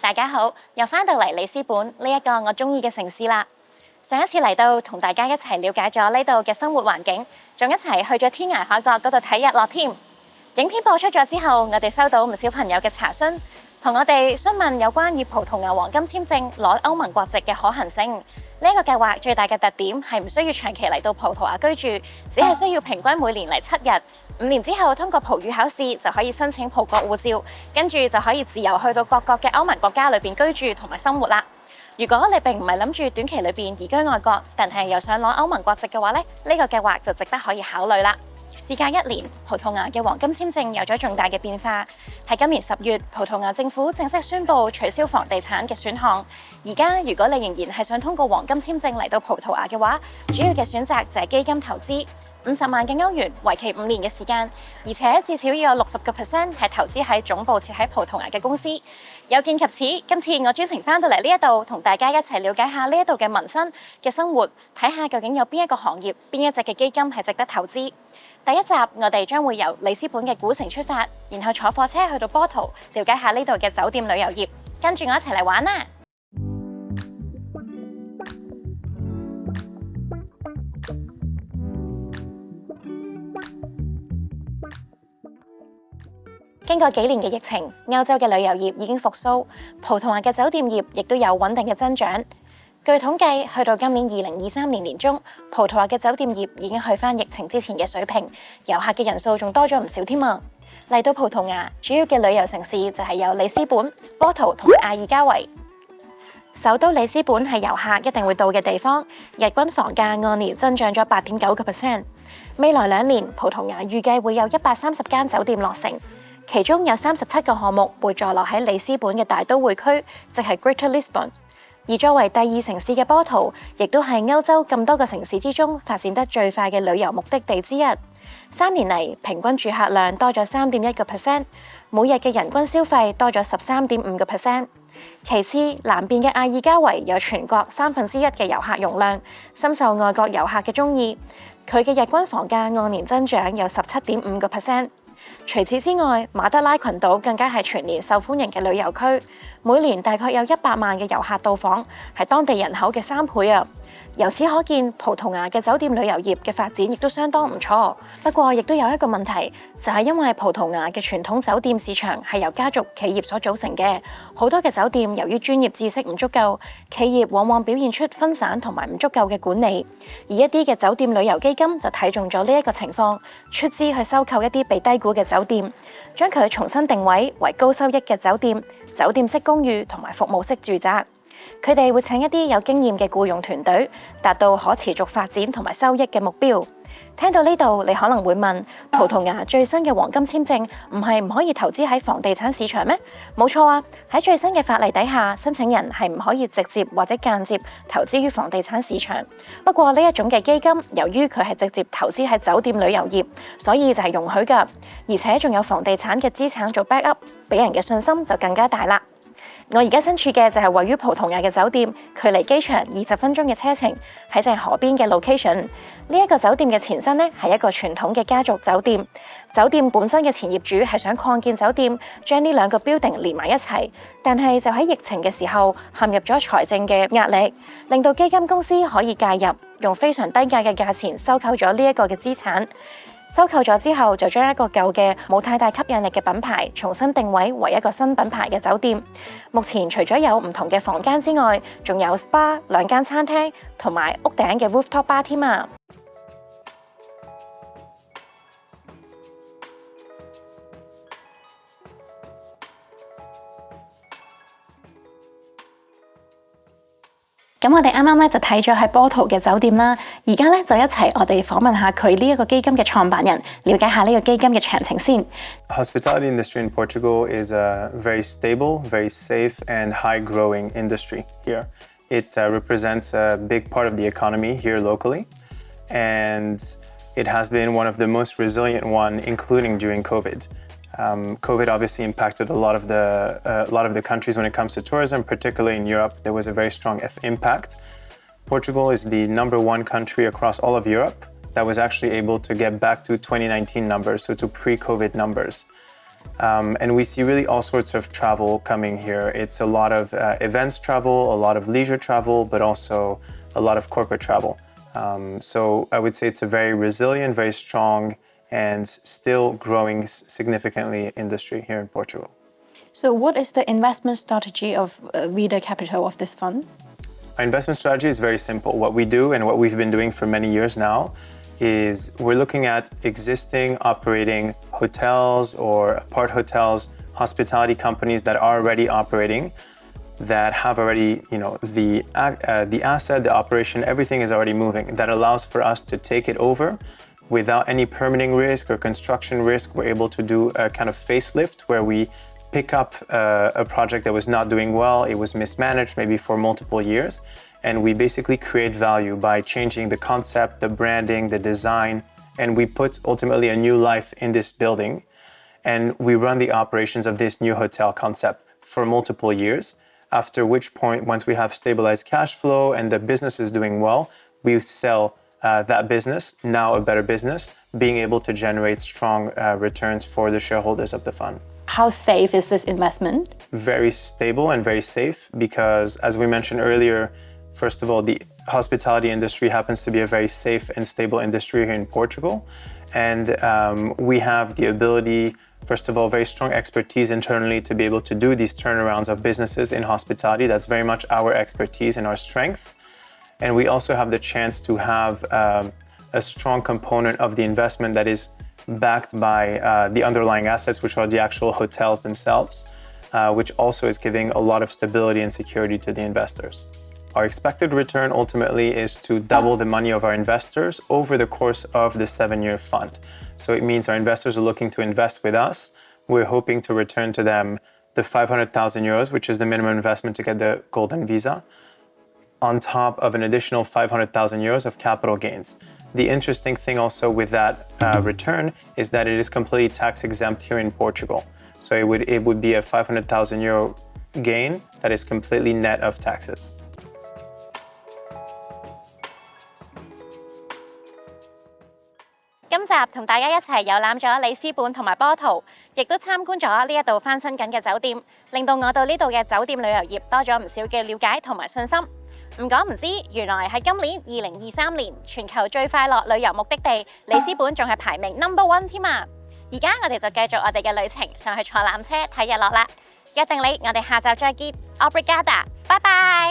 大家好，又返到嚟里斯本呢一個我鍾意嘅城市啦。上一次嚟到，同大家一齊了解咗呢度嘅生活環境，仲一齊去咗天涯海角嗰度睇日落添。影片播出咗之後，我哋收到唔少朋友嘅查詢，同我哋詢問有關以葡萄牙黃金簽證攞歐盟國籍嘅可行性。呢個計劃最大嘅特點係唔需要長期嚟到葡萄牙居住，只係需要平均每年嚟7日。5年之後通過葡語考試就可以申請葡國護照，跟住就可以自由去到各國嘅歐盟國家裏邊居住同埋生活啦。如果你並唔係諗住短期裏邊移居外國，但係又想攞歐盟國籍嘅話呢個計劃就值得可以考慮啦。事隔1年，葡萄牙嘅黃金簽證有咗重大嘅變化。喺今年10月，葡萄牙政府正式宣布取消房地產嘅選項。而家如果你仍然係想通過黃金簽證嚟到葡萄牙嘅話，主要嘅選擇就係基金投資，50萬嘅歐元，為期5年嘅時間，而且至少要有60% 係投資喺總部設喺葡萄牙嘅公司。有見及此，今次我專程返到嚟呢一度，同大家一齊了解下呢一度嘅民生嘅生活，睇下究竟有邊一個行業、邊一隻嘅基金係值得投資。第一集我哋將會由里斯本嘅古城出發，然後坐火車去到波圖，了解下呢度嘅酒店旅遊業。跟住我一齊嚟玩啦！經過幾年嘅疫情，歐洲嘅旅遊業已經復甦，葡萄牙嘅酒店業亦都有穩定嘅增長。據統計，去到今年2023年年中，葡萄牙嘅酒店業已經去返疫情之前嘅水平，遊客嘅人數仲多咗唔少添啊！嚟到葡萄牙，主要嘅旅遊城市就係有里斯本、波圖同埋阿爾加維。首都里斯本係遊客一定會到嘅地方，日均房價按年增長咗8.9%。未來2年，葡萄牙預計會有130間酒店落成，其中有37個項目會坐落喺里斯本嘅大都會區，即係 Greater Lisbon。而作為第2城市嘅波圖，亦都係歐洲咁多個城市之中發展得最快嘅旅遊目的地之一。3年嚟，平均住客量多咗3.1%，每日嘅人均消費多咗13.5%。其次，南邊嘅阿爾加維有全國1/3嘅遊客容量，深受外國遊客嘅鍾意。佢嘅日均房價按年增長有17.5%。除此之外，馬德拉群島更加係全年受歡迎嘅旅遊區，每年大概有100萬嘅遊客到訪，係當地人口嘅3倍啊！由此可見，葡萄牙嘅酒店旅遊業嘅發展亦都相當唔錯。不過，亦都有一個問題，就係因為葡萄牙嘅傳統酒店市場係由家族企業所組成嘅，好多嘅酒店由於專業知識唔足夠，企業往往表現出分散同埋唔足夠嘅管理。而一啲嘅酒店旅遊基金就睇中咗呢一個情況，出資去收購一啲被低估嘅酒店，將佢重新定位為高收益嘅酒店、酒店式公寓同埋服務式住宅。佢哋會請一啲有經驗嘅僱傭團隊，達到可持續發展同埋收益嘅目標。聽到呢度，你可能會問：葡萄牙最新嘅黃金簽證唔可以投資喺房地產市場咩？冇錯啊！喺最新嘅法例底下，申請人係唔可以直接或者間接投資於房地產市場。不過呢一種嘅基金，由於佢係直接投資喺酒店旅遊業，所以就係容許㗎，而且仲有房地產嘅資產做 backup，俾人嘅信心就更加大啦。我而家身處嘅就係位於葡萄牙嘅酒店，距離機場20分鐘嘅車程，喺正河邊嘅 location。呢一個酒店嘅前身呢係一個傳統嘅家族酒店。酒店本身嘅前業主係想擴建酒店，將呢2個 building 連埋一齊，但係就喺疫情嘅時候陷入咗財政嘅壓力，令到基金公司可以介入，用非常低價嘅價錢收購咗呢一個嘅資產。收購咗之後，就將一個舊嘅冇太大吸引力嘅品牌重新定位為一個新品牌嘅酒店。目前除咗有唔同嘅房間之外，仲有 SPA、2間餐廳同埋屋頂嘅 rooftop bar 添啊！咁我哋啱啱就睇咗喺波圖嘅酒店啦，而家就一齊我哋訪問下佢呢一個基金嘅創辦人，了解下呢個基金嘅詳情先。Hospitality industry in Portugal is a very stable, very safe and high-growing industry here. It represents a big part of the economy here locally, and it has been one of the most resilient one, including during COVID. COVID obviously impacted a lot of the countries when it comes to tourism, particularly in Europe. There was a very strong impact. Portugal is the #1 country across all of Europe that was actually able to get back to 2019 numbers, so to pre-COVID numbers. And we see really all sorts of travel coming here. It's a lot of events travel, a lot of leisure travel, but also a lot of corporate travel. So I would say it's a very resilient, very strong, and still growing significantly industry here in Portugal. So what is the investment strategy of Vida Capital of this fund? Our investment strategy is very simple. What we do and what we've been doing for many years now is we're looking at existing operating hotels or apart hotels, hospitality companies that are already operating, that have already, the asset, the operation, everything is already moving. That allows for us to take it over without any permitting risk or construction risk. We're able to do a kind of facelift where we pick up a project that was not doing well, it was mismanaged maybe for multiple years, and we basically create value by changing the concept, the branding, the design, and we put ultimately a new life in this building, and we run the operations of this new hotel concept for multiple years, after which point, once we have stabilized cash flow and the business is doing well, we sell that business, now a better business, being able to generate strong returns for the shareholders of the fund. How safe is this investment? Very stable and very safe because, as we mentioned earlier, first of all, the hospitality industry happens to be a very safe and stable industry here in Portugal. And we have the ability, first of all, very strong expertise internally to be able to do these turnarounds of businesses in hospitality. That's very much our expertise and our strength. And we also have the chance to have a strong component of the investment that is backed by the underlying assets, which are the actual hotels themselves, which also is giving a lot of stability and security to the investors. Our expected return ultimately is to double the money of our investors over the course of the 7-year fund. So it means our investors are looking to invest with us. We're hoping to return to them the 500,000 euros, which is the minimum investment to get the Golden Visa, on top of an additional 500,000 euros of capital gains. The interesting thing also with that return is that it is completely tax exempt here in Portugal. So it would be a 500,000 euro gain that is completely net of taxes. 今集同大家一齊遊覽咗里斯本同埋波圖，亦都參觀咗呢一度翻新緊嘅酒店，令到我對呢度嘅酒店旅遊業多咗唔少嘅了解同埋信心。唔講唔知，原來喺今年2023年全球最快樂旅遊目的地里斯本仲係排名No.1添啊！而家我哋就繼續我哋嘅旅程，上去坐纜車睇日落啦。約定你，我哋下集再見 ，Obrigada，拜拜。